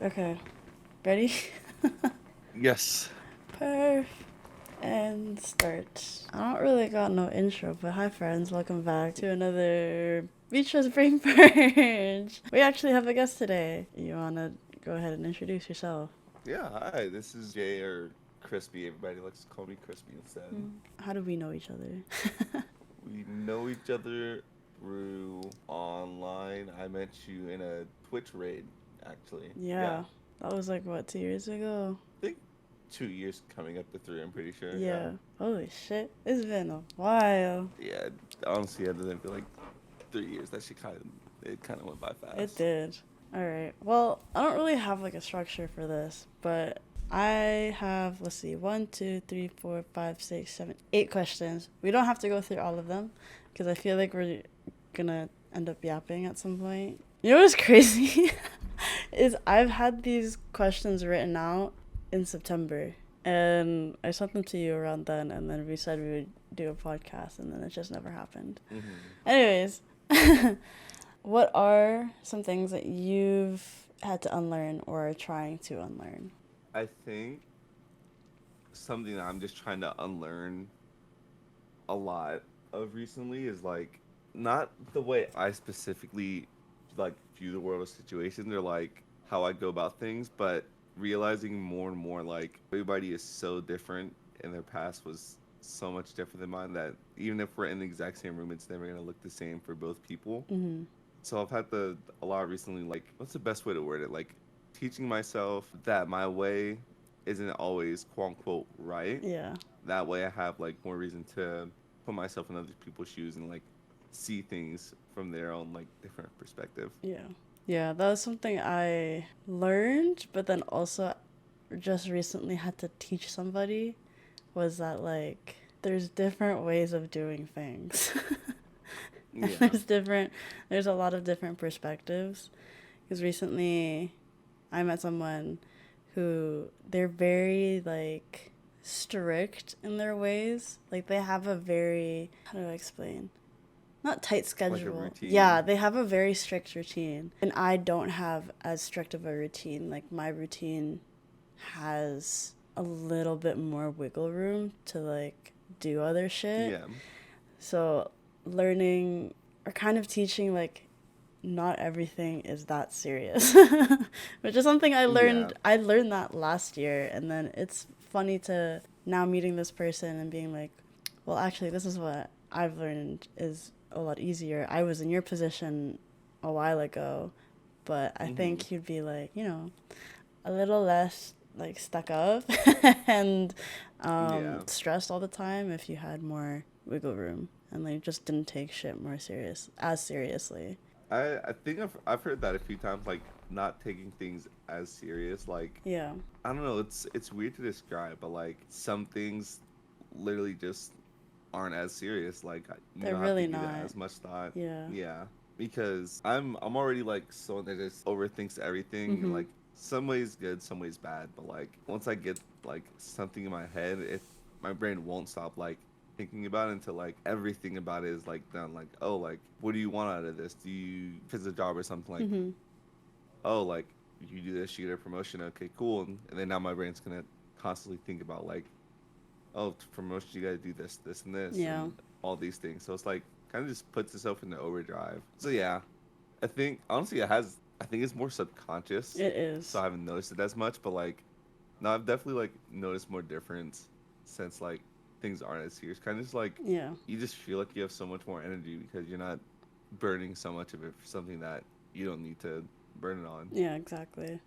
Okay. Ready? Yes. Perf. And start. I don't really got no intro, but hi friends, welcome back to another Beatrice Brain Purge. We actually have a guest today. You wanna go ahead and introduce yourself? Yeah, hi. This is Jay or Crispy. Everybody likes to call me Crispy instead. How do we know each other? We know each other through online. I met you in a Twitch raid, actually. Yeah. Yeah, that was like what, 2 years ago? I think 2 years coming up to three, I'm pretty sure. Yeah. Yeah. Holy shit, it's been a while. Yeah, honestly, I didn't feel like 3 years. That shit kind of went by It fast. did. All right. Well, I don't really have like a structure for this, but I have, let's see, 8 questions. We don't have to go through all of them because I feel like we're gonna end up yapping at some point. You know what's crazy? Is I've had these questions written out in September and I sent them to you around then, and then we said we would do a podcast, and then it just never happened. Hmm. Anyways. What are some things that you've had to unlearn or are trying to unlearn? I think something that I'm just trying to unlearn a lot of recently is like not the way I specifically like view the world of situations or like how I go about things, but realizing more and more like everybody is so different and their past was so much different than mine that even if we're in the exact same room, it's never gonna look the same for both people. Mm-hmm. So I've had a lot recently like what's the best way to word it? Like teaching myself that my way isn't always quote unquote right. Yeah. That way I have like more reason to put myself in other people's shoes and like see things from their own like different perspective. Yeah. Yeah, that was something I learned, but then also just recently had to teach somebody was that like there's different ways of doing things. And Yeah. there's a lot of different perspectives. Because recently I met someone who they're very like strict in their ways. Like they have a very, how do I explain? Not tight Like a schedule. Yeah, routine. they have a very strict routine. And I don't have as strict of a routine. Like my routine has a little bit more wiggle room to like do other shit. Yeah. So learning or kind of teaching like not everything is that serious. Which is something Yeah. I learned that last year, and then it's funny to now meeting this person and being like, well actually this is what I've learned is a lot easier. I was in your position a while ago, but I Mhm. think you'd be like, a little less like stuck up and Yeah. stressed all the time if you had more wiggle room and like just didn't take shit more serious as seriously. I think I've heard that a few times like not taking things as serious like Yeah, I don't know, it's weird to describe, but like some things literally just aren't as serious. Like you they're don't have to really give it not. as much thought. Yeah. Yeah, because I'm already like someone that just overthinks everything, and Mm-hmm. like some ways good, some ways bad. But like once I get like something in my head, it my brain won't stop like thinking about it until like everything about it is like done. Like oh, like what do you want out of this? Do you if it's a job or something like Mm-hmm. oh like you do this, you get a promotion. Okay, cool. And then now my brain's gonna constantly think about like oh, to promotion, you got to do this, this, Yeah, and all these things. So it's like kind of just puts itself into overdrive. So yeah, I think honestly, it has. I think it's more subconscious, it so I is. haven't noticed it as much. But like, no, I've definitely like noticed more difference since like things aren't as serious. Kind of just like Yeah. you just feel like you have so much more energy because you're not burning so much of it for something that you don't need to burn it on. Yeah, exactly.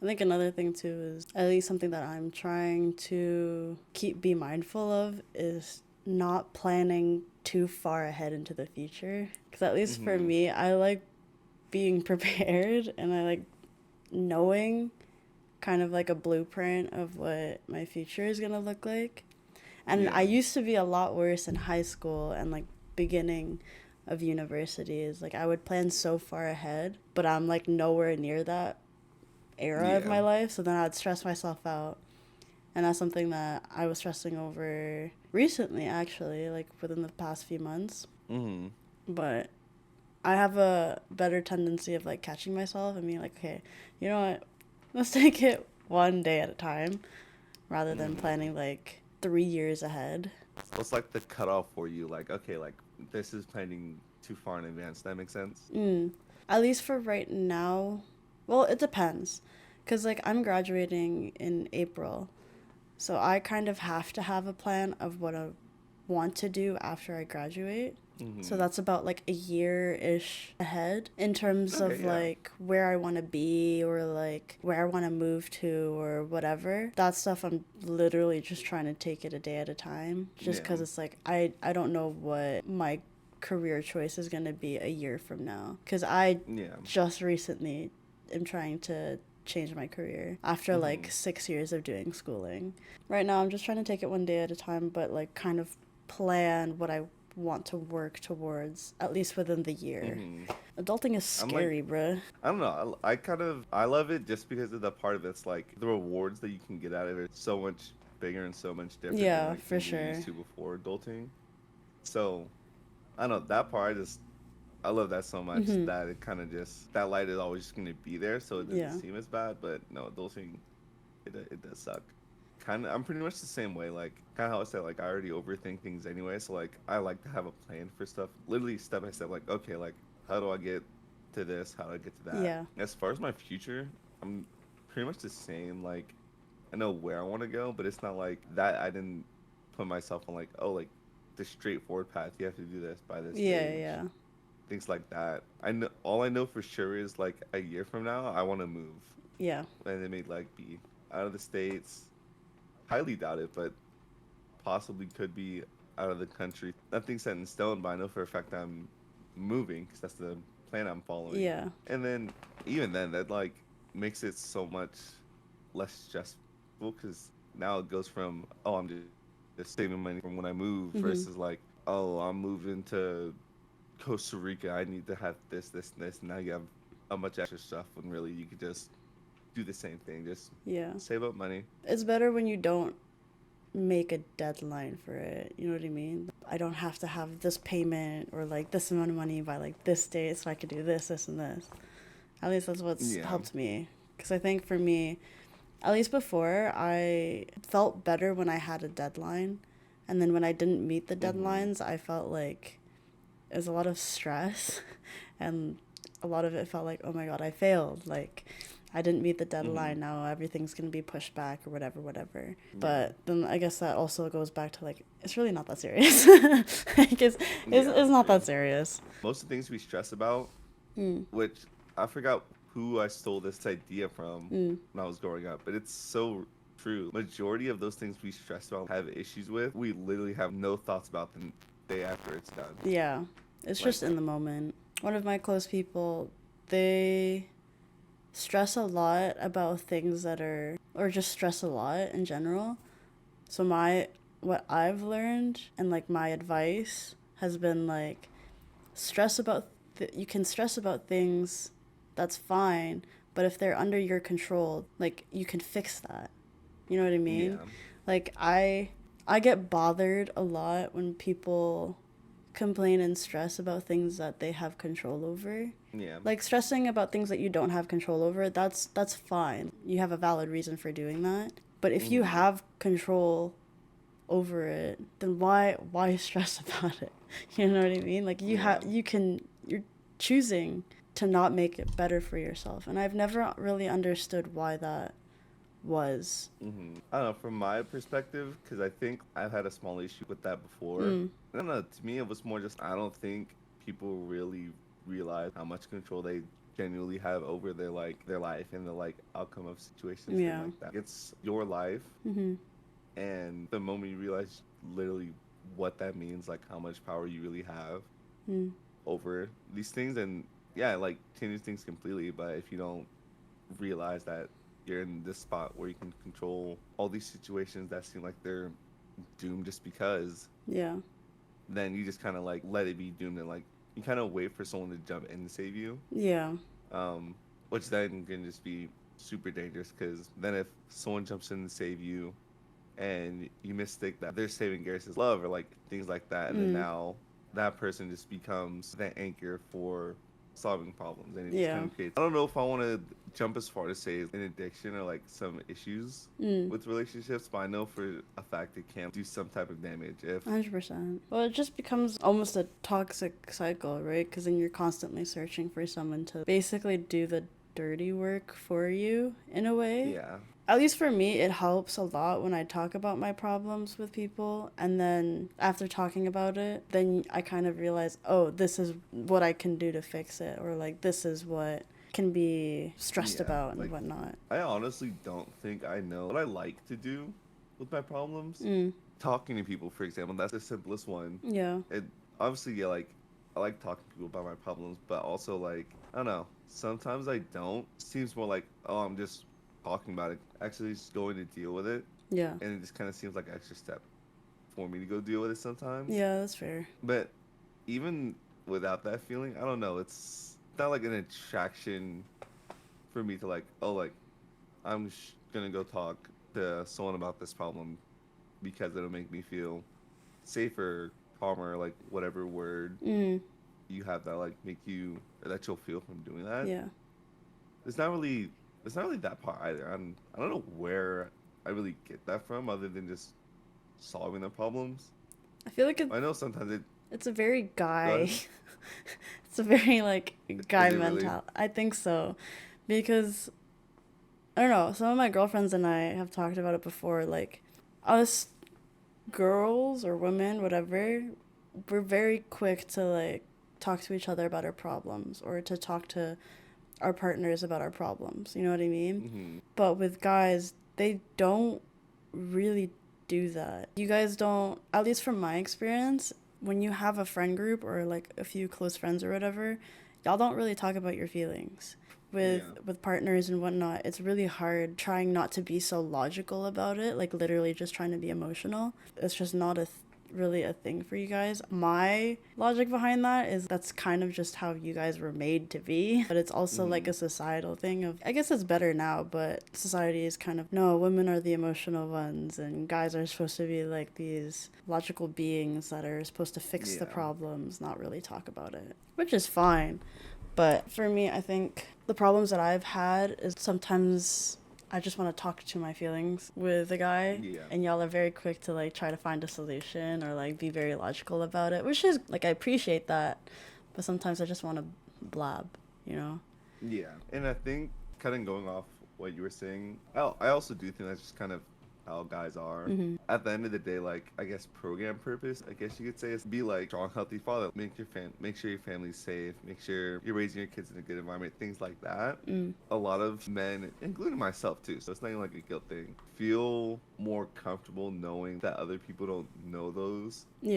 I think another thing too is at least something that I'm trying to be mindful of is not planning too far ahead into the future. Because at least for Hmm. me, I like being prepared and I like knowing kind of like a blueprint of what my future is going to look like. And I Yeah. used to be a lot worse in high school and like beginning of universities. Like I would plan so far ahead, but I'm like nowhere near that era of Yeah. my life. So then I'd stress myself out. And that's something that I was stressing over recently, actually, like within the past few months. Hmm. But I have a better tendency of like catching myself and being like, okay, you know what? Let's take it one day at a time rather than Mm-hmm. planning like 3 years ahead. What's like the cutoff for you? Like, okay, like this is planning too far in advance. That makes sense. Mm. At least for right now, well, it depends. Because, like, I'm graduating in April. So I kind of have to have a plan of what I want to do after I graduate. So Mm-hmm. that's about like a year ish ahead in terms of Okay, yeah. like where I want to be or like where I want to move to or whatever. That stuff I'm literally just trying to take it a day at a time just Yeah. because it's like I don't know what my career choice is going to be a year from now because I Yeah. just recently am trying to change my career after Mm-hmm. like 6 years of doing schooling. Right now, I'm just trying to take it one day at a time, but like kind of plan what I want to work towards, at least within the year. Mm-hmm. Adulting is I'm like, scary, bruh. I don't know. I kind of I love it just because of the part of it's like the rewards that you can get out of it so much bigger and so much different than Yeah, like for things you're sure. used to before adulting. So I don't know that part. I love that so much Mm-hmm. that it kind of just that light is always just gonna be there, so it doesn't Yeah. seem as bad. But no, adulting it does suck. Kind of, I'm pretty much the same way. Like kind of how I said, like I already overthink things anyway. So like I like to have a plan for stuff, literally step by step. Like okay, like how do I get to this? How do I get to that? Yeah. As far as my future, I'm pretty much the same. Like I know where I want to go, but it's not like that. I didn't put myself on like oh like the straightforward path. You have to do this by this Yeah, age. yeah. Things like that. I know all I know for sure is like a year from now I want to move, Yeah. and it may like be out of the states. Highly doubt it, but possibly could be out of the country. Nothing's set in stone, but I know for a fact I'm moving because that's the plan I'm following. Yeah. And then even then, that like makes it so much less stressful because now it goes from oh I'm just saving money from when I move Mm-hmm. versus like oh I'm moving to Costa Rica. I need to have this, and this. And now you have a much extra stuff when really you could just do the same thing. Just Yeah. save up money. It's better when you don't make a deadline for it. You know what I mean? I don't have to have this payment or like this amount of money by like this date so I could do this, this, and this. At least that's what's Yeah. helped me. Because I think for me, at least before, I felt better when I had a deadline. And then when I didn't meet the Mm-hmm. deadlines, I felt like it was a lot of stress. And a lot of it felt like, oh my God, I failed. Like, I didn't meet the Mm-hmm. deadline. Now everything's going to be pushed back or whatever, whatever. Yeah. But then I guess that also goes back to like, it's really not that serious. Like, Yeah. it's not True. that serious. Most of the things we stress about, Mm, which I forgot who I stole this idea from mm, when I was growing up, but it's so true. Majority of those things we stress about, have issues with, we literally have no thoughts about the day after it's done. yeah. It's Like, just in the moment. One of my close people, they stress a lot about things that are, or just stress a lot in general. So what I've learned and like my advice has been like, you can stress about things, that's fine, but if they're under your control, like you can fix that. You know what I mean? yeah. Like I get bothered a lot when people complain and stress about things that they have control over. Yeah. Like stressing about things that you don't have control over, that's fine. You have a valid reason for doing that. But if you Mm-hmm. have control over it, then why stress about it? You know what I mean? Like Yeah. you're choosing to not make it better for yourself. And I've never really understood why that was. I don't know. From my perspective, because I think I've had a small issue with that before. Mm, I don't know. To me, it was more just I don't think people really realize how much control they genuinely have over their life and the like outcome of situations, things yeah. like that. It's your life, Mhm. and the moment you realize literally what that means, like how much power you really have Mm. over these things, and yeah, like changes things completely. But if you don't realize that you're in this spot where you can control all these situations that seem like they're doomed just because, Yeah. then you just kind of like let it be doomed and like you kind of wait for someone to jump in and save you, Yeah. um, which then can just be super dangerous because then if someone jumps in to save you and you mistake that they're saving Garrus's love or like things like that, and then Mm. now that person just becomes the anchor for solving problems, and it just kind of creates. I don't know if I want to jump as far to say an addiction or like some issues with relationships, but I know for a fact it can do some type of damage if 100%. Well, it just becomes almost a toxic cycle, right? Because then you're constantly searching for someone to basically do the dirty work for you in a way. Yeah. At least for me, it helps a lot when I talk about my problems with people. And then after talking about it, then I kind of realize, oh, this is what I can do to fix it. Or like, this is what can be stressed about and whatnot. I honestly don't think I know what I like to do with my problems. Talking to people, for example, that's the simplest one. Yeah. It obviously, yeah, like I like talking to people about my problems, but also like I don't know. Sometimes I don't. It seems more like, oh, I'm just talking about it, actually just going to deal with it. Yeah. And it just kind of seems like an extra step for me to go deal with it sometimes. Yeah, that's fair. But even without that feeling, I don't know. It's not like an attraction for me to like, oh, like I'm gonna go talk to someone about this problem because it'll make me feel safer, calmer, like whatever word you have that like make you or that you'll feel from doing that. Yeah. It's not really that part either. I don't know where I really get that from other than just solving the problems. I feel like I know sometimes it's a very guy. It's a very like guy mentality. Really? I think so, because I don't know. Some of my girlfriends and I have talked about it before. Like us girls or women, whatever, we're very quick to like talk to each other about our problems or to talk to our partners about our problems. You know what I mean? Mm-hmm. But with guys, they don't really do that. You guys don't, at least from my experience, when you have a friend group or like a few close friends or whatever, y'all don't really talk about your feelings. With partners and whatnot, it's really hard trying not to be so logical about it, like literally just trying to be emotional. It's just not really a thing for you guys. My logic behind that is that's kind of just how you guys were made to be, but it's also like a societal thing of, I guess it's better now, but society is kind of, no, women are the emotional ones and guys are supposed to be like these logical beings that are supposed to fix the problems, not really talk about it, which is fine. But for me, I think the problems that I've had is sometimes I just want to talk to my feelings with a guy, and y'all are very quick to like try to find a solution or like be very logical about it, which is like I appreciate that, but sometimes I just want to blab, you know? Yeah, and I think kind of going off what you were saying, I also do think that's just kind of how guys are. At the end of the day, like I guess program purpose, I guess you could say, is be like strong, healthy father. Make sure your family's safe. Make sure you're raising your kids in a good environment. Things like that. A lot of men, including myself too, so it's not even like a guilt thing, feel more comfortable knowing that other people don't know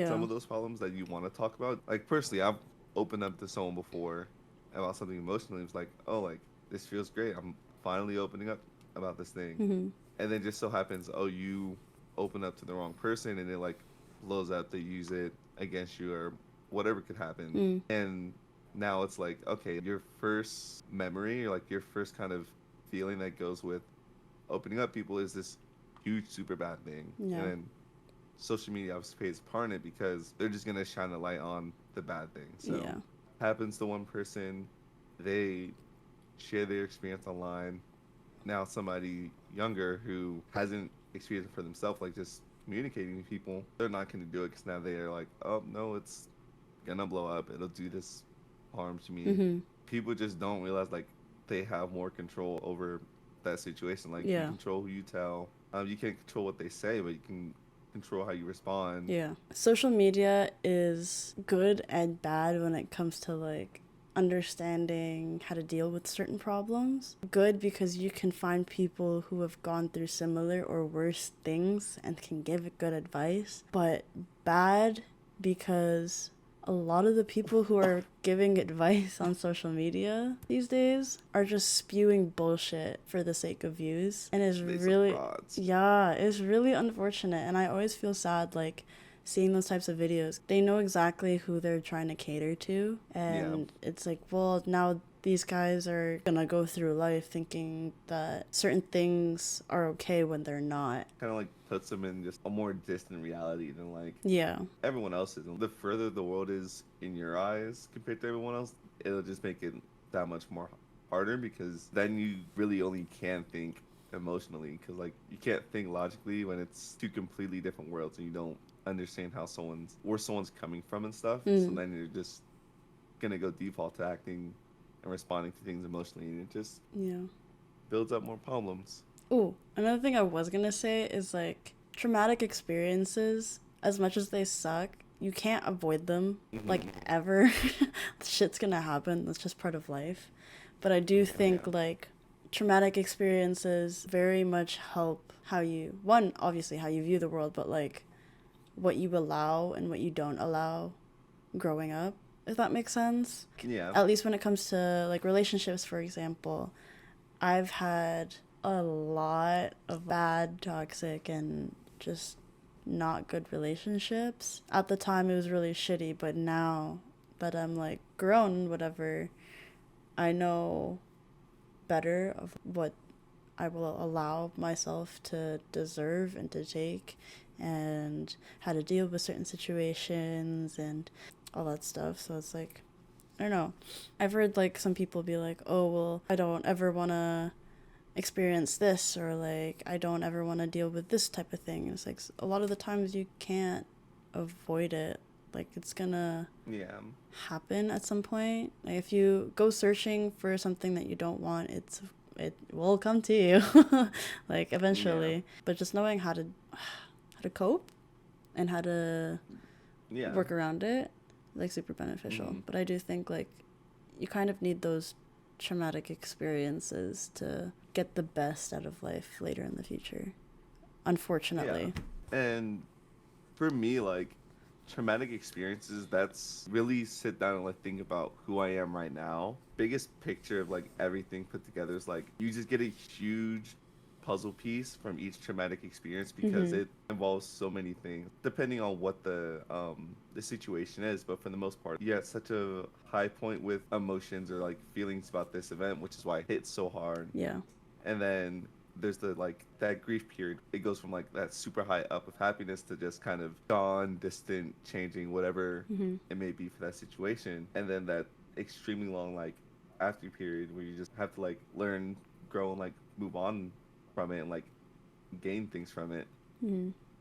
some of those problems that you want to talk about. Like personally, I've opened up to someone before about something emotionally. It's like, oh, like this feels great. I'm finally opening up about this thing. And then just so happens, oh, you open up to the wrong person and it like blows up. They use it against you or whatever could happen. And now it's like, okay, your first memory or like your first kind of feeling that goes with opening up people is this huge, super bad thing. And social media obviously plays a part in it because they're just going to shine a light on the bad thing. So happens to one person, they share their experience online. Now somebody younger who hasn't experienced it for themselves, like just communicating with people, they're not going to do it because now they're like, oh no, it's gonna blow up, it'll do this harm to me. People just don't realize like they have more control over that situation. Like you control who you tell. You can't control what they say, but you can control how you respond. Social media is good and bad when it comes to like understanding how to deal with certain problems. Good because you can find people who have gone through similar or worse things and can give good advice. But bad because a lot of the people who are giving advice on social media these days are just spewing bullshit for the sake of views, and it's really it's really unfortunate. And I always feel sad like seeing those types of videos. They know exactly who they're trying to cater to, and it's like, well, now these guys are gonna go through life thinking that certain things are okay when they're not. Kind of like puts them in just a more distant reality than like Yeah. everyone else is. The further the world is in your eyes compared to everyone else, it'll just make it that much more harder, because then you really only can think emotionally, because like you can't think logically when it's two completely different worlds and you don't understand how someone's coming from and stuff. So then you're just gonna go default to acting and responding to things emotionally, and it just builds up more problems. Ooh, another thing I was gonna say is like traumatic experiences, as much as they suck, you can't avoid them, like ever. Shit's gonna happen. That's just part of life. But I do think like traumatic experiences very much help how you, one, obviously how you view the world, but like what you allow and what you don't allow growing up, if that makes sense. Yeah. At least when it comes to like relationships, for example. I've had a lot of bad, toxic, and just not good relationships. At the time, it was really shitty, but now that I'm like grown, whatever, I know better of what I will allow myself to deserve and to take, and how to deal with certain situations and all that stuff. So it's like, I don't know. I've heard like some people be like, oh, well, I don't ever want to experience this, or like I don't ever want to deal with this type of thing. It's like a lot of the times you can't avoid it. Like it's gonna happen at some point. Like if you go searching for something that you don't want, it will come to you like eventually. But just knowing how to cope and how to work around it, like super beneficial. But I do think like you kind of need those traumatic experiences to get the best out of life later in the future, unfortunately. And for me, like traumatic experiences, that's really sit down and like think about who I am right now. Biggest picture of like everything put together is like you just get a huge puzzle piece from each traumatic experience, because it involves so many things depending on what the situation is. But for the most part, you have such a high point with emotions or like feelings about this event, which is why it hits so hard. And then there's the like that grief period. It goes from like that super high up of happiness to just kind of gone, distant, changing, whatever it may be for that situation. And then that extremely long like after period where you just have to like learn, grow, and like move on from it and like gain things from it.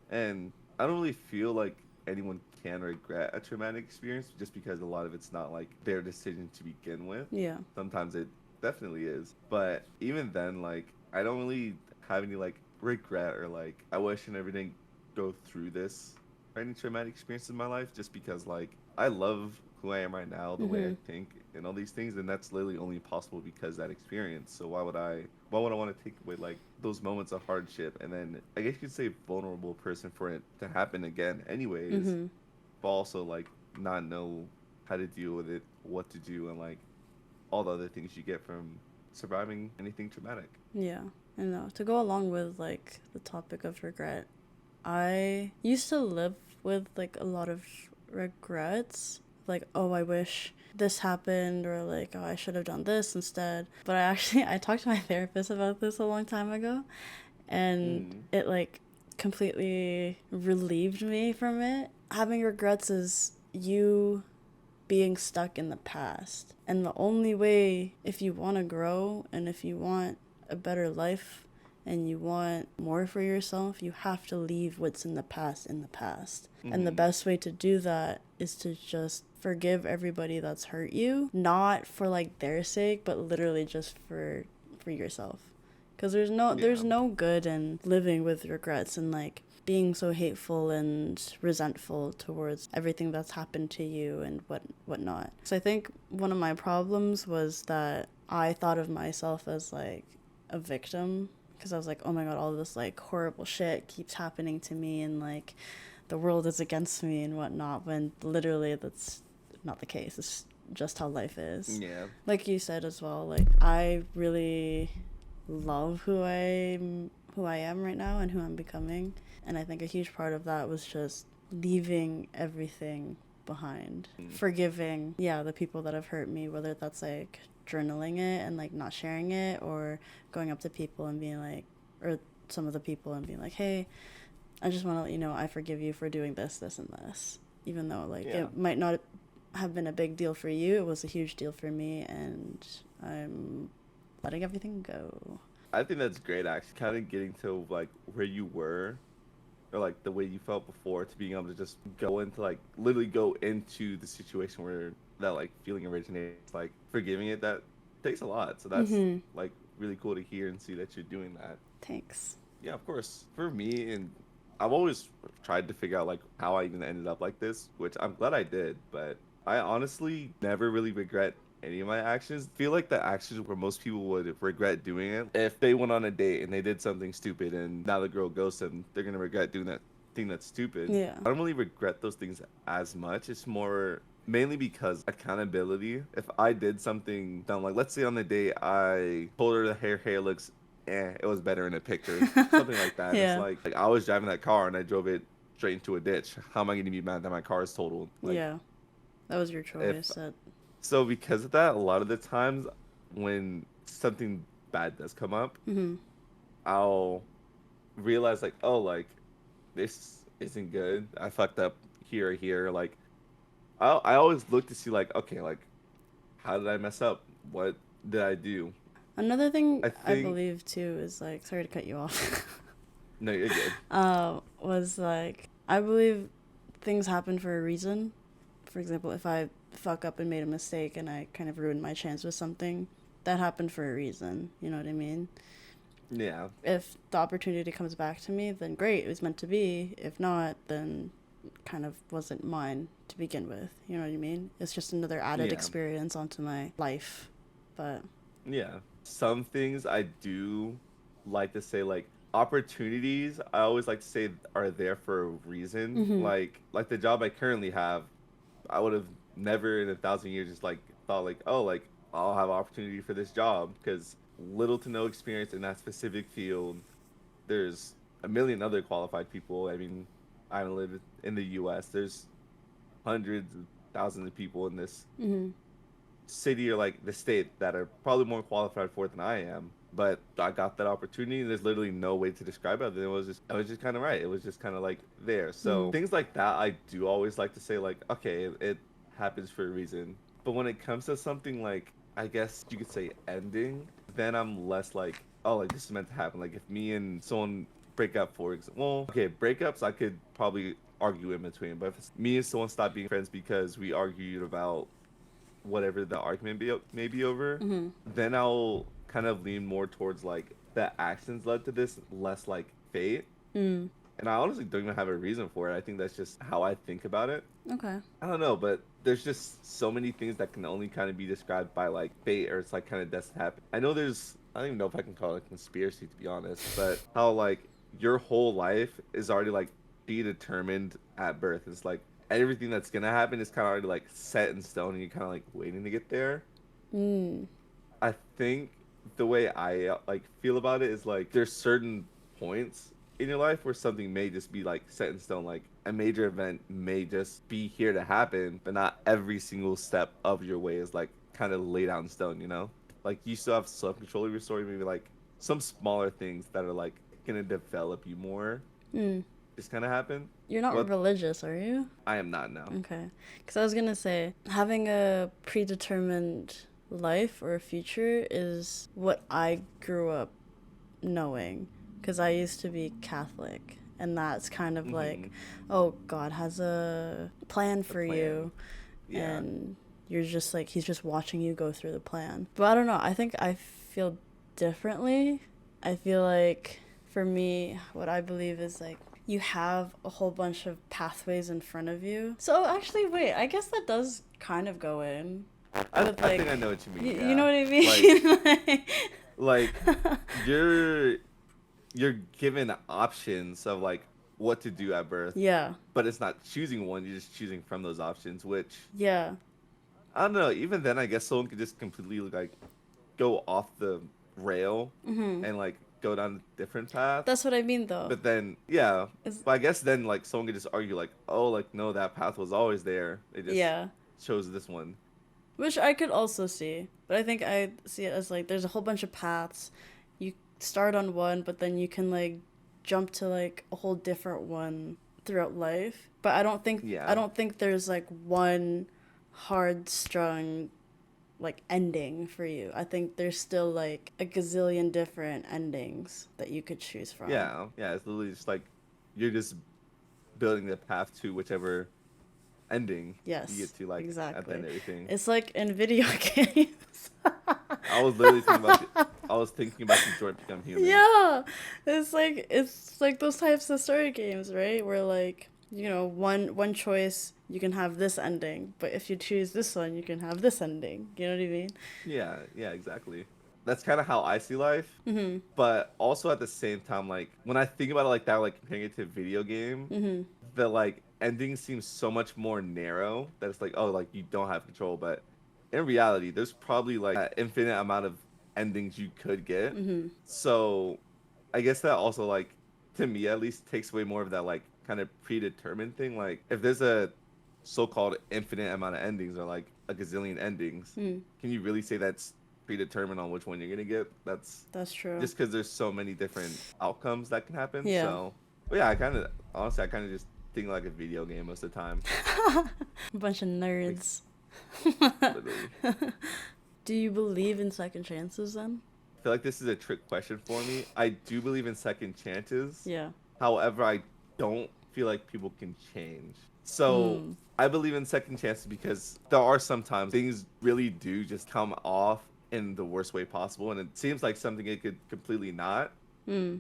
And I don't really feel like anyone can regret a traumatic experience, just because a lot of it's not like their decision to begin with. Sometimes it definitely is, but even then, like I don't really have any like regret or like I wish I never didn't go through this or any traumatic experience in my life, just because like I love who I am right now, the way I think and all these things, and that's literally only possible because that experience. So why would I want to take away like those moments of hardship, and then I guess you could say vulnerable person, for it to happen again anyways, but also like not know how to deal with it, what to do, and like all the other things you get from surviving anything traumatic. I know. To go along with like the topic of regret, I used to live with like a lot of regrets, like, oh, I wish this happened, or like, oh, I should have done this instead. But I talked to my therapist about this a long time ago, and it like completely relieved me from it. Having regrets is you being stuck in the past, and the only way, if you want to grow and if you want a better life and you want more for yourself, you have to leave what's in the past in the past. And the best way to do that is to just forgive everybody that's hurt you, not for like their sake, but literally just for yourself. Because there's no good in living with regrets and like being so hateful and resentful towards everything that's happened to you and whatnot. So I think one of my problems was that I thought of myself as like a victim, because I was like, oh my god, all this like horrible shit keeps happening to me, and like the world is against me and whatnot, when literally that's not the case. It's just how life is. Like you said as well, like I really love who I am right now and who I'm becoming, and I think a huge part of that was just leaving everything behind, forgiving the people that have hurt me, whether that's like journaling it and like not sharing it, or going up to people and being like, or some of the people and being like, hey, I just want to let you know I forgive you for doing this, this, and this. Even though like it might not have been a big deal for you, it was a huge deal for me, and I'm letting everything go. I think that's great, actually. Kind of getting to like where you were, or like the way you felt before, to being able to just go into like literally go into the situation where that like feeling originates. Like forgiving it, that takes a lot. So that's like really cool to hear and see that you're doing that. Thanks. Yeah, of course. For me, and I've always tried to figure out like how I even ended up like this, which I'm glad I did, but I honestly never really regret any of my actions. Feel like the actions where most people would regret doing it, if they went on a date and they did something stupid and now the girl ghosted them, they're gonna regret doing that thing that's stupid. Yeah. I don't really regret those things as much. It's more mainly because accountability. If I did something dumb, like let's say on the date I told her the hair looks it was better in a picture, something like that. Yeah. It's like I was driving that car and I drove it straight into a ditch. How am I going to be mad that my car is totaled? Like, yeah. That was your choice. So because of that, a lot of the times when something bad does come up, I'll realize like, oh, like this isn't good. I fucked up here or here. Like I always look to see like, okay, like how did I mess up? What did I do? Another thing I believe too is like, sorry to cut you off. No, you're good. Was like, I believe things happen for a reason. For example, if I fuck up and made a mistake and I kind of ruined my chance with something, that happened for a reason. You know what I mean? Yeah. If the opportunity comes back to me, then great, it was meant to be. If not, then kind of wasn't mine to begin with. You know what I mean? It's just another added experience onto my life. But yeah, some things I do like to say, like opportunities, I always like to say are there for a reason. Like the job I currently have, I would have never in 1,000 years just like thought like, oh, like I'll have opportunity for this job, because little to no experience in that specific field. There's a million other qualified people. I mean, I don't live in the U.S. There's hundreds of thousands of people in this city or like the state that are probably more qualified for it than I am. But I got that opportunity, and there's literally no way to describe it other than I was just kind of right. It was just kind of like there. So things like that, I do always like to say like, okay, it happens for a reason. But when it comes to something like, I guess you could say ending, then I'm less like, oh, like this is meant to happen. Like if me and someone break up, for example, well, okay, breakups I could probably argue in between. But if it's me and someone stop being friends because we argued about whatever the argument may be over, then I'll kind of lean more towards like the actions led to this, less like fate. And I honestly don't even have a reason for it. I think that's just how I think about it. Okay. I don't know, but there's just so many things that can only kind of be described by like fate, or it's like kind of destined to happen. I know I don't even know if I can call it a conspiracy, to be honest, but how like your whole life is already like predetermined at birth. It's like everything that's gonna happen is kind of already like set in stone, and you're kind of like waiting to get there. I think the way I like feel about it is like there's certain points in your life where something may just be like set in stone. Like a major event may just be here to happen, but not every single step of your way is like kind of laid out in stone, you know? Like you still have self-control of your story, maybe like some smaller things that are like gonna develop you more just kind of happen. You're not religious, are you? I am not, no. Okay. Because I was gonna say, having a predetermined life or a future is what I grew up knowing, because I used to be Catholic, and that's kind of like, oh, God has a plan for you, and you're just like, he's just watching you go through the plan. But I don't know, I think I feel differently. I feel like for me, what I believe is like, you have a whole bunch of pathways in front of you. So actually, wait, I guess that does kind of go in. I think I know what you mean. You know what I mean? Like you're given options of like what to do at birth. Yeah. But it's not choosing one, you're just choosing from those options, which I don't know, even then I guess someone could just completely like go off the rail and like go down a different path. That's what I mean though. But then but I guess then like someone could just argue like, oh, like no, that path was always there. They just chose this one. Which I could also see. But I think I see it as like there's a whole bunch of paths. You start on one, but then you can like jump to like a whole different one throughout life. But I Yeah. don't think there's like one hard strung like ending for you. I think there's still like a gazillion different endings that you could choose from. Yeah. Yeah. It's literally just like you're just building the path to whichever ending you get Yes, to, like, at the end exactly. of everything. It's like in video games. I was literally thinking about I was thinking about Detroit Become Human. Yeah, it's like those types of story games, right? Where like one choice you can have this ending, but if you choose this one, you can have this ending. You know what I mean? Yeah, yeah, exactly. That's kind of how I see life. Mm-hmm. But also at the same time, like when I think about it like that, like comparing it to a video game, Mm-hmm. the like ending seems so much more narrow that it's like, oh, like you don't have control. But in reality, there's probably like an infinite amount of endings you could get. Mm-hmm. So I guess that also like to me at least takes away more of that like kind of predetermined thing. Like if there's a so-called infinite amount of endings or like a gazillion endings, Mm. can you really say that's predetermined on which one you're gonna get? That's That's true. just because there's so many different outcomes that can happen. Yeah. So, but yeah, I kind of honestly, I kind of just think like a video game most of the time. A bunch of Like nerds. literally, Do you believe in second chances then? I feel like this is a trick question for me. I do believe in second chances. Yeah. However, I don't feel like people can change. So Mm. I believe in second chances because there are sometimes things really do just come off in the worst way possible, and it seems like something it could completely not. Mm.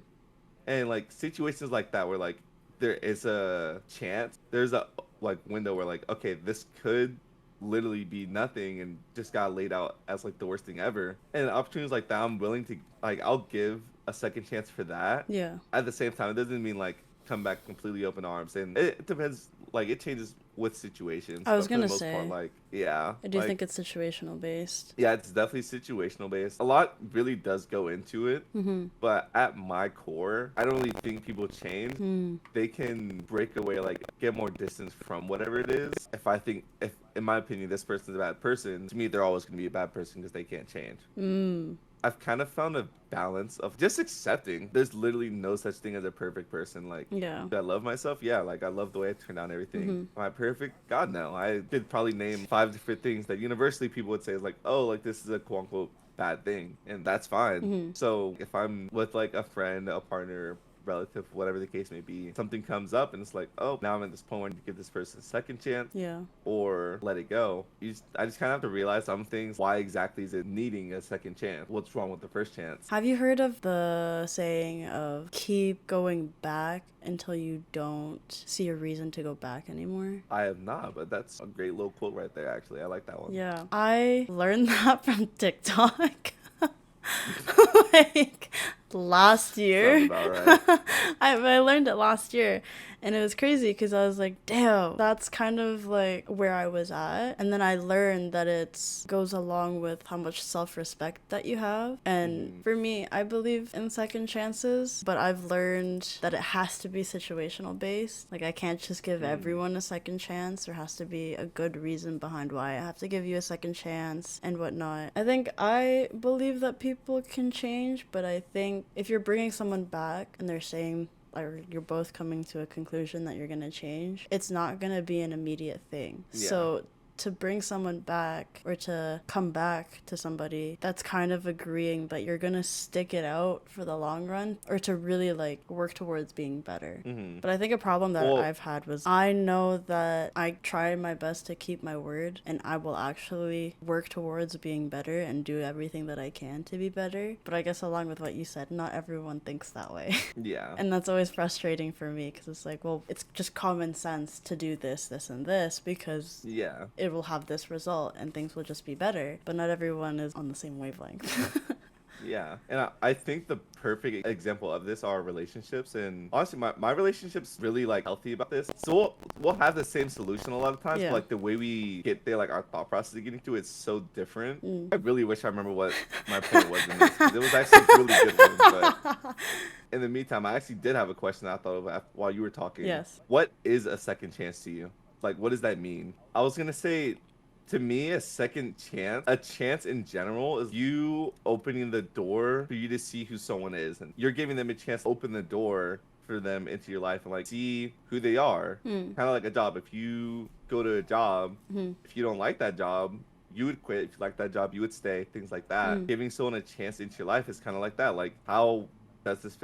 And like situations like that where like there is a chance, there's a like window where like okay, this could literally be nothing and just got laid out as like the worst thing ever. And opportunities like that, I'm willing to like I'll give a second chance for that. Yeah. At the same time, it doesn't mean like come back completely open arms, and it depends. Like it changes with situations, I was but for the gonna most part, say, like yeah, I do think like it's situational based. yeah, it's definitely situational based. A lot really does go into it, Mm-hmm. but at my core, I don't really think people change. Mm. They can break away, like get more distance from whatever it is. If in my opinion, this person's a bad person, to me, they're always going to be a bad person because they can't change. Mm. I've kind of found a balance of just accepting there's literally no such thing as a perfect person. Like, Yeah. do I love myself? Yeah, like I love the way I turned out and everything. Mm-hmm. Am I perfect? God, no. I could probably name 5 different things that universally people would say is like, oh, like this is a quote unquote bad thing, and that's fine. Mm-hmm. So if I'm with like a friend, a partner, relative, whatever the case may be, something comes up and it's like, oh, now I'm at this point where I need to give this person a second chance Yeah. or let it go. I just kind of have to realize some things. Why exactly is it needing a second chance? What's wrong with the first chance? Have you heard of the saying of keep going back until you don't see a reason to go back anymore? I have not, but that's a great little quote right there, actually. I like that one. Yeah. I learned that from TikTok. Like last year. Sounds about right. I learned it last year, and it was crazy because I was like, damn, that's kind of like where I was at. And then I learned that it goes along with how much self-respect that you have. And for me, I believe in second chances, but I've learned that it has to be situational based. Like I can't just give everyone a second chance. There has to be a good reason behind why I have to give you a second chance and whatnot. I think I believe that people can change, but I think if you're bringing someone back and they're saying, or you're both coming to a conclusion that you're going to change, it's not going to be an immediate thing. Yeah. So to bring someone back or to come back to somebody, that's kind of agreeing that you're gonna stick it out for the long run or to really like work towards being better. But I think a problem that I've had was I know that I try my best to keep my word and I will actually work towards being better and do everything that I can to be better. But I guess along with what you said, not everyone thinks that way. Yeah. And that's always frustrating for me because it's like, well, it's just common sense to do this, this, and this because Yeah. it will have this result and things will just be better. But not everyone is on the same wavelength. Yeah. And I think the perfect example of this are relationships. And honestly, my relationship's really like healthy about this. So we'll have the same solution a lot of times, Yeah. but like the way we get there, like our thought process of getting to it is so different. I really wish I remember what my point was in this. 'Cause it was actually a really good one. But in the meantime, I actually did have a question I thought of while you were talking. Yes. What is a second chance to you? Like, what does that mean? I was gonna say, To me, a chance in general is you opening the door for you to see who someone is, and you're giving them a chance to open the door for them into your life and like see who they are. Mm. Kind of like a job. If you go to a job, Mm-hmm. if you don't like that job, you would quit. If you like that job, you would stay. Things like that. Mm. Giving someone a chance into your life is kind of like that. Like, how does this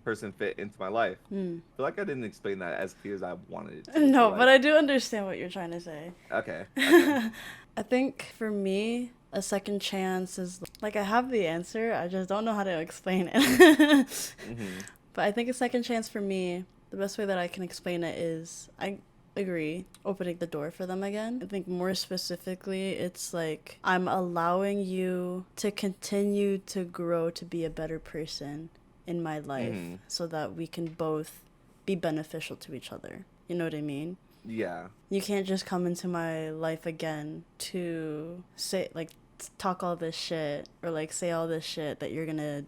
person fit into my life? Mm. I feel like I didn't explain that as clear as I wanted it to. No, Like, but I do understand what you're trying to say. Okay. Okay. I think for me, a second chance is like I have the answer, I just don't know how to explain it. Mm-hmm. But I think a second chance for me, the best way that I can explain it is I agree opening the door for them again. I think more specifically it's like I'm allowing you to continue to grow to be a better person in my life so that we can both be beneficial to each other. You know what I mean? Yeah. You can't just come into my life again to say, like, talk all this shit or, like, say all this shit that you're gonna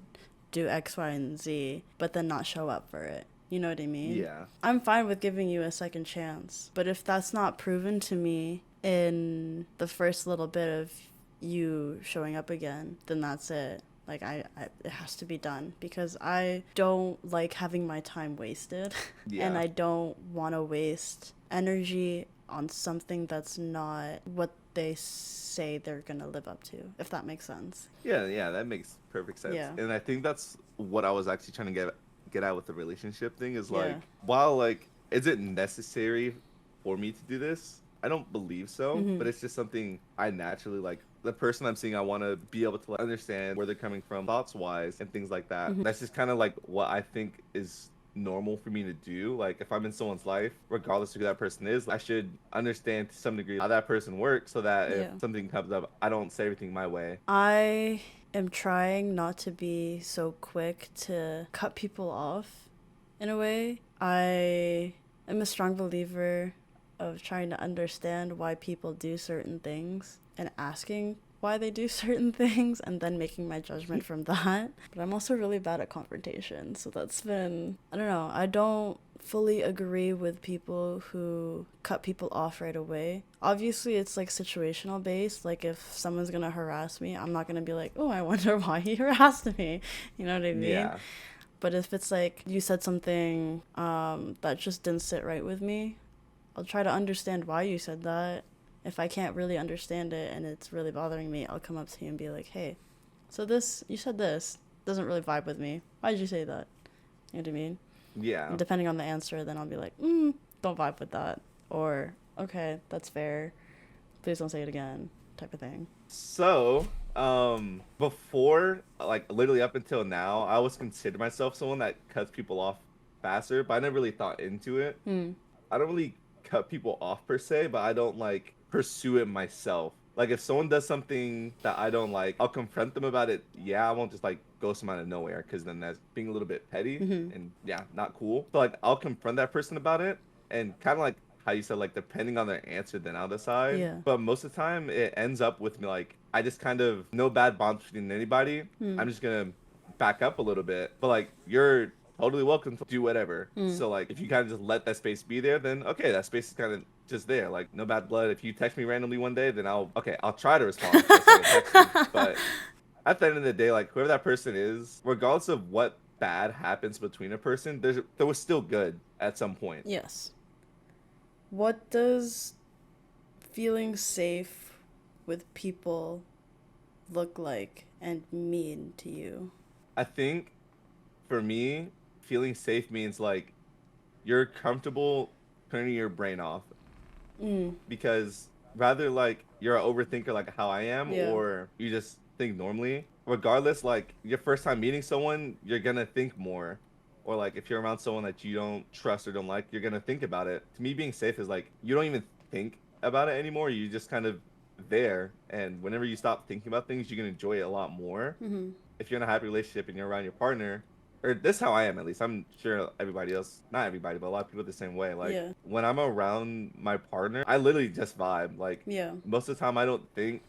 do X, Y, and Z, but then not show up for it. You know what I mean? Yeah. I'm fine with giving you a second chance, but if that's not proven to me in the first little bit of you showing up again, then that's it. Like, it has to be done because I don't like having my time wasted. Yeah. And I don't want to waste energy on something that's not what they say they're gonna live up to, if that makes sense. Yeah, that makes perfect sense. Yeah. And I think that's what I was actually trying to get at with the relationship thing is like, Yeah. while like, is it necessary for me to do this? I don't believe so, but it's just something I naturally like. The person I'm seeing, I want to be able to like, understand where they're coming from, thoughts wise, and things like that. That's just kind of like what I think is normal for me to do. Like, if I'm in someone's life, regardless of who that person is, I should understand to some degree how that person works so that if something comes up, I don't say everything my way. I am trying not to be so quick to cut people off in a way. I am a strong believer of trying to understand why people do certain things and asking why they do certain things and then making my judgment from that. But I'm also really bad at confrontation, so that's been, I don't know, I don't fully agree with people who cut people off right away. Obviously it's like situational based, like if someone's gonna harass me, I'm not gonna be like, oh, I wonder why he harassed me, you know what I mean? Yeah. But if it's like you said something that just didn't sit right with me, I'll try to understand why you said that. If I can't really understand it and it's really bothering me, I'll come up to you and be like, hey, so this, you said this, doesn't really vibe with me. Why did you say that? You know what I mean? Yeah. And depending on the answer, then I'll be like, don't vibe with that. Or, okay, that's fair. Please don't say it again, type of thing. So, before, like, literally up until now, I always considered myself someone that cuts people off faster, but I never really thought into it. I don't really cut people off per se, but I don't like pursue it myself. Like, if someone does something that I don't like, I'll confront them about it. Yeah, I won't just like ghost them out of nowhere, because then that's being a little bit petty and yeah, not cool. So like, I'll confront that person about it, and kind of like how you said, like, depending on their answer, then I'll decide. Yeah. But most of the time, it ends up with me like, I just kind of, no bad bonds between anybody. I'm just gonna back up a little bit, but like, you're totally welcome to do whatever. So like, if you kind of just let that space be there, then okay, that space is kind of just there. Like, no bad blood. If you text me randomly one day, then I'll try to respond instead of texting. But at the end of the day, like, whoever that person is, regardless of what bad happens between a person, there was still good at some point. Yes. What does feeling safe with people look like and mean to you? I think for me, feeling safe means like you're comfortable turning your brain off. Because rather like you're an overthinker like how I am, or you just think normally, regardless, like your first time meeting someone, you're gonna think more. Or like if you're around someone that you don't trust or don't like, you're gonna think about it. To me, being safe is like you don't even think about it anymore. You just kind of there, and whenever you stop thinking about things, you can enjoy it a lot more. If you're in a happy relationship and you're around your partner, or this is how I am at least. I'm sure everybody else, not everybody, but a lot of people the same way. Like when I'm around my partner, I literally just vibe. Like most of the time, I don't think.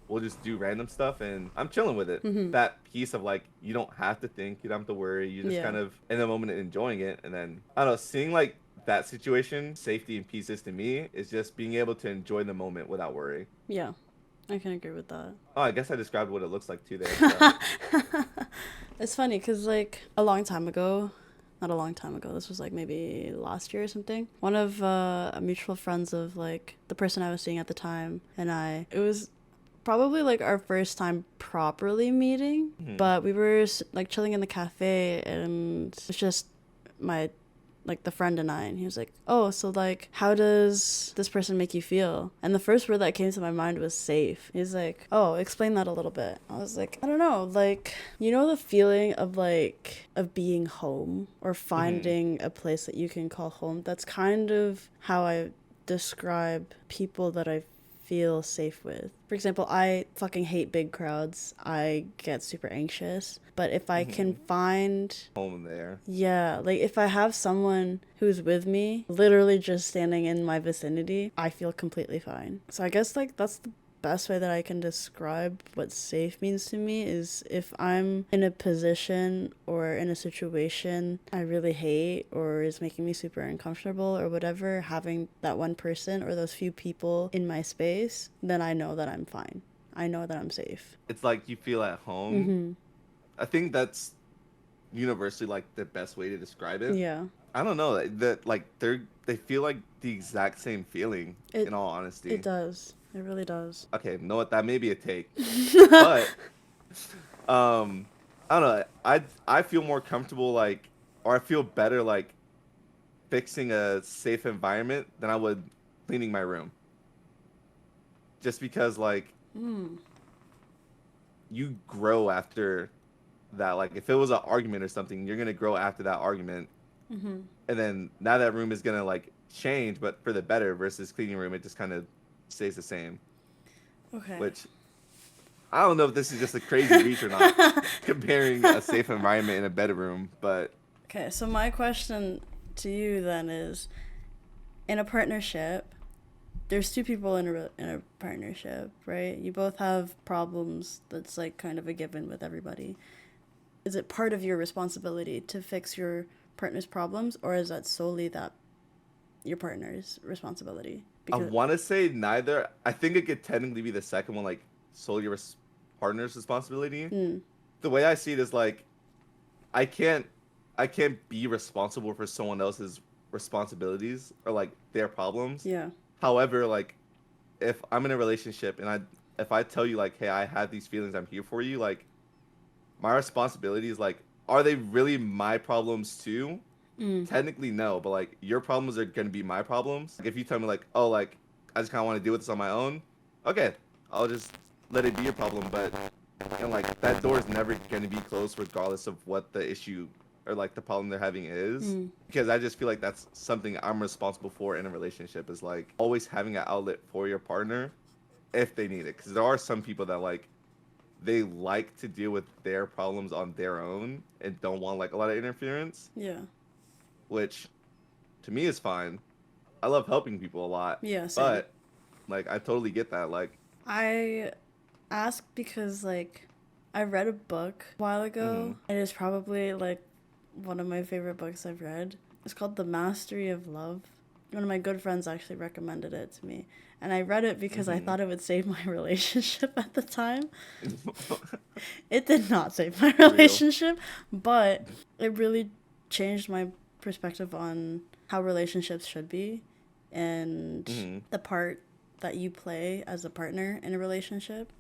We'll just do random stuff, and I'm chilling with it. That piece of like, you don't have to think, you don't have to worry. You're just kind of in the moment and enjoying it. And then I don't know, seeing like that situation, safety and peace is to me is just being able to enjoy the moment without worry. Yeah, I can agree with that. Oh, I guess I described what it looks like too there. So It's funny because, like, a long time ago, not a long time ago, this was like maybe last year or something, one of mutual friends of like the person I was seeing at the time and it was probably like our first time properly meeting, but we were like chilling in the cafe and it's just my like the friend and I, and he was like, oh, so like how does this person make you feel? And the first word that came to my mind was safe. He's like, oh, explain that a little bit. I was like, I don't know, like, you know, the feeling of like of being home or finding a place that you can call home. That's kind of how I describe people that I feel safe with. For example, I fucking hate big crowds. I get super anxious. But if I can find home there. yeah, like if I have someone who's with me, literally just standing in my vicinity, I feel completely fine. So I guess like that's the best way that I can describe what safe means to me is if I'm in a position or in a situation I really hate or is making me super uncomfortable or whatever, having that one person or those few people in my space, then I know that I'm fine. I know that I'm safe. It's like you feel at home. I think that's universally like the best way to describe it. Yeah. I don't know that like they feel like the exact same feeling in all honesty. It does. It really does. Okay, know what, that may be a take. But I don't know. I feel more comfortable like or I feel better like fixing a safe environment than I would cleaning my room. Just because like you grow after that. Like if it was an argument or something, you're gonna grow after that argument. And then now that room is gonna like change, but for the better versus cleaning room, it just kind of stays the same. Okay. Which I don't know if this is just a crazy reach or not, comparing a safe environment in a bedroom, but Okay, so my question to you then is, in a partnership, there's two people in a partnership, right? You both have problems that's like kind of a given with everybody. Is it part of your responsibility to fix your partner's problems, or is that solely that your partner's responsibility? I want to say neither. I think it could technically be the second one, like solely your partner's responsibility. The way I see it is like I can't be responsible for someone else's responsibilities or like their problems. Yeah. However, like if I'm in a relationship and if I tell you like, hey, I have these feelings, I'm here for you, like my responsibility is like, are they really my problems too? Technically no, but like your problems are gonna be my problems. Like, if you tell me like, oh, like I just kind of want to deal with this on my own, okay, I'll just let it be your problem. But and like that door is never gonna be closed regardless of what the issue or like the problem they're having is. Because I just feel like that's something I'm responsible for in a relationship is like always having an outlet for your partner if they need it. Because there are some people that like they like to deal with their problems on their own and don't want like a lot of interference. Yeah. Which to me is fine. I love helping people a lot. Yeah, same. But like I totally get that. Like I ask because like I read a book a while ago. It is probably like one of my favorite books I've read. It's called The Mastery of Love. One of my good friends actually recommended it to me. And I read it because I thought it would save my relationship at the time. It did not save my relationship, but it really changed my perspective on how relationships should be and the part that you play as a partner in a relationship.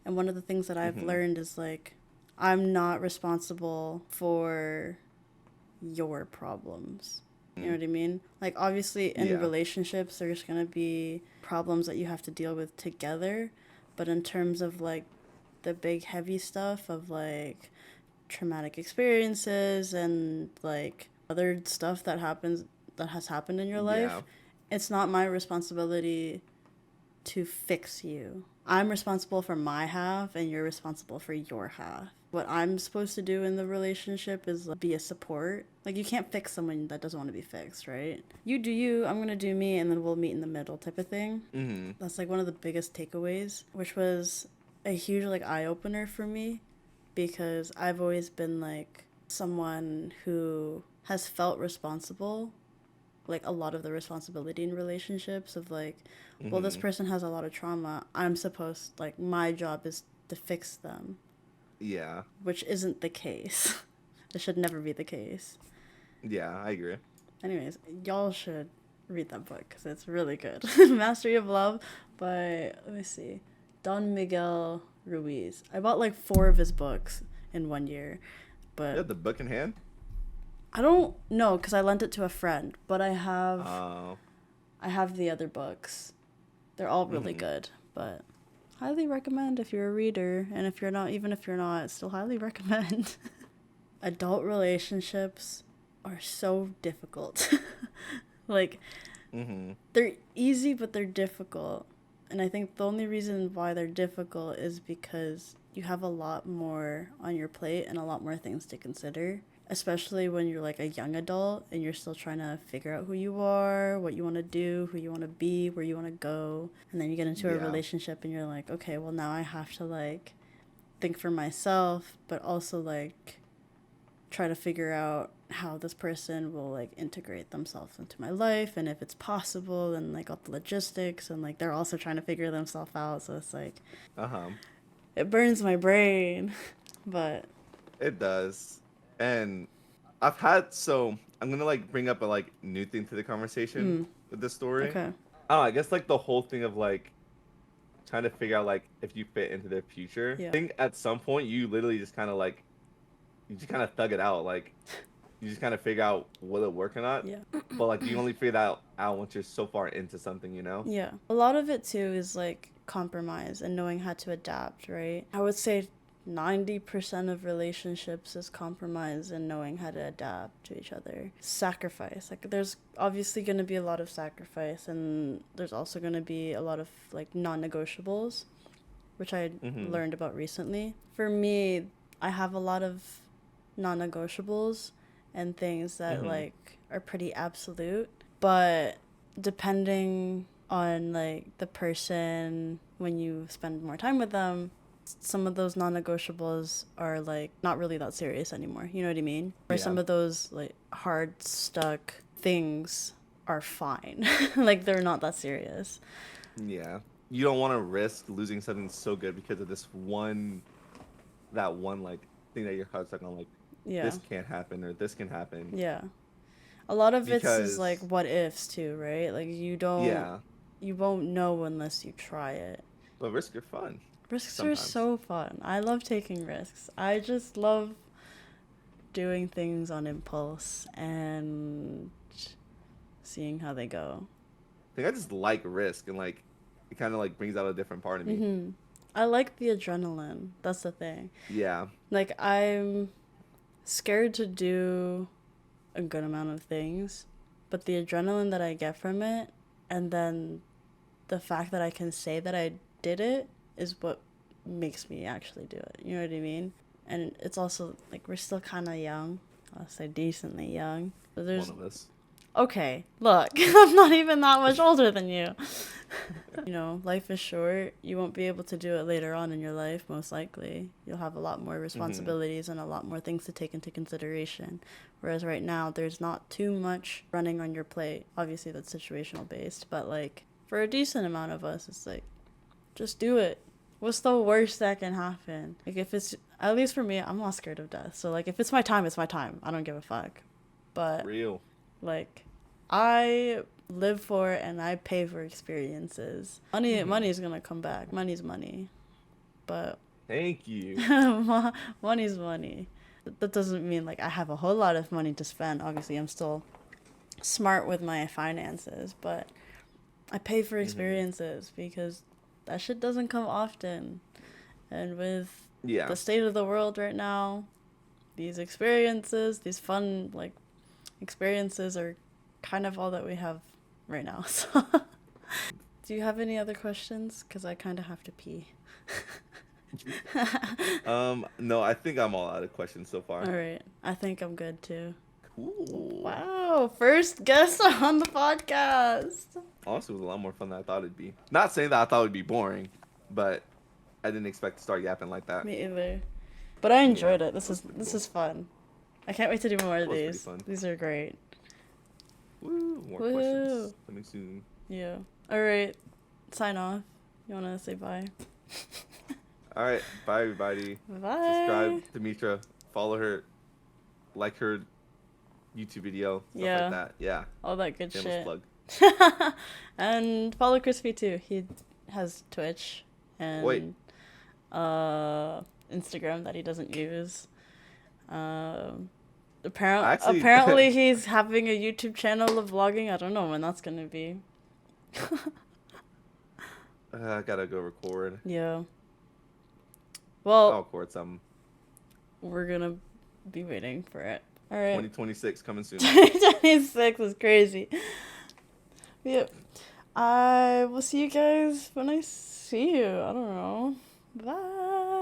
And one of the things that I've learned is like I'm not responsible for your problems. You know what I mean? Like obviously in relationships there's going to be problems that you have to deal with together, but in terms of like the big heavy stuff of like traumatic experiences and like other stuff that has happened in your life, it's not my responsibility to fix you. I'm responsible for my half and you're responsible for your half. What I'm supposed to do in the relationship is like, be a support. Like you can't fix someone that doesn't want to be fixed, right? You do you, I'm gonna do me, and then we'll meet in the middle type of thing. That's like one of the biggest takeaways, which was a huge like eye-opener for me because I've always been like someone who has felt responsible like a lot of the responsibility in relationships of like, well, this Mm-hmm. person has a lot of trauma. I'm supposed, like, my job is to fix them, Yeah. which isn't the case. It should never be the case. Yeah, I agree. Anyways, y'all should read that book because it's really good. Mastery of Love by, let me see, Don Miguel Ruiz. I bought like 4 of his books in 1 year, You but have the book in hand? I don't know because I lent it to a friend, but Oh. I have the other books. They're all really Mm-hmm. good, but highly recommend if you're a reader, and if you're not, even if you're not, still highly recommend. Adult relationships are so difficult. Like, Mm-hmm. they're easy, but they're difficult. And I think the only reason why they're difficult is because you have a lot more on your plate and a lot more things to consider, especially when you're like a young adult and you're still trying to figure out who you are, what you want to do, who you want to be, where you want to go. And then you get into a Yeah. relationship and you're like, okay, well, now I have to like think for myself, but also like try to figure out how this person will like integrate themselves into my life and if it's possible and like all the logistics and like they're also trying to figure themselves out, so it's like Uh-huh. it burns my brain. But It does. And I've had so I'm gonna like bring up a like new thing to the conversation with this story. okay, I don't know, I guess like the whole thing of like trying to figure out like if you fit into their future. I yeah, think at some point you literally just kind of like you just kind of thug it out. Like you just kind of figure out will it work or not. yeah. But like you only figure that out once you're so far into something, you know? Yeah, a lot of it too is like compromise and knowing how to adapt, right? I would say 90% of relationships is compromise and knowing how to adapt to each other. Sacrifice. Like, there's obviously going to be a lot of sacrifice, and there's also going to be a lot of like non negotiables, which I Mm-hmm. learned about recently. For me, I have a lot of non negotiables and things that Mm-hmm. like are pretty absolute, but depending on like the person when you spend more time with them, some of those non-negotiables are like not really that serious anymore, you know what I mean? Or Yeah. some of those like hard stuck things are fine. Like, they're not that serious. Yeah. You don't want to risk losing something so good because of this one that one like thing that your heart's stuck on like Yeah, this can't happen or this can happen yeah, a lot of it's is like because what ifs too, right? Like, yeah, you won't know unless you try it. but risks are fun Risks are sometimes. so fun. I love taking risks. I just love doing things on impulse and seeing how they go. I think I just like risk and like it kind of like brings out a different part of me. I like the adrenaline. That's the thing. Yeah. Like, I'm scared to do a good amount of things, but the adrenaline that I get from it, and then the fact that I can say that I did it, is what makes me actually do it. You know what I mean? And it's also like we're still kind of young. I'll say decently young. So One there's of us. okay, look, I'm not even that much older than you. You know, life is short. You won't be able to do it later on in your life, most likely. You'll have a lot more Mm-hmm. responsibilities and a lot more things to take into consideration. Whereas right now, there's not too much running on your plate. Obviously, that's situational based, but like for a decent amount of us, it's like, just do it. What's the worst that can happen? Like, if it's, at least for me, I'm not scared of death. So, like, if it's my time, it's my time. I don't give a fuck. But Real. like, I live for and I pay for experiences. Mm-hmm. Money's gonna come back. Money's money, but Thank you. money's money. That doesn't mean like I have a whole lot of money to spend. Obviously, I'm still smart with my finances, but I pay for Mm-hmm. experiences because that shit doesn't come often. And with Yeah. the state of the world right now, these experiences, these fun like experiences are kind of all that we have right now. So, do you have any other questions? Because I kind of have to pee. No, I think I'm all out of questions so far. All right. I think I'm good too. Cool. Wow. First guest on the podcast. Honestly, it was a lot more fun than I thought it'd be. Not saying that I thought it'd be boring, but I didn't expect to start yapping like that. Me either. But I Yeah, enjoyed it. that was pretty This cool. is fun. I can't wait to do more It of was pretty these. fun. These are great. Woo! More Woo. questions coming soon. Yeah. All right. Sign off. You want to say bye? All right. Bye, everybody. Bye. Subscribe to Mitra. Follow her. Like her YouTube video. Stuff like that. Yeah. All that good Shameless shit. plug. And follow Krispty too. He has Twitch and Wait. Instagram that he doesn't use. Actually- Apparently he's having a YouTube channel of vlogging. I don't know when that's gonna be. I gotta go record. Yeah. Well, I'll record some. we're gonna be waiting for it. All right. 2026 coming soon. 2026 is crazy. Yep. I will see you guys when I see you. I don't know. Bye.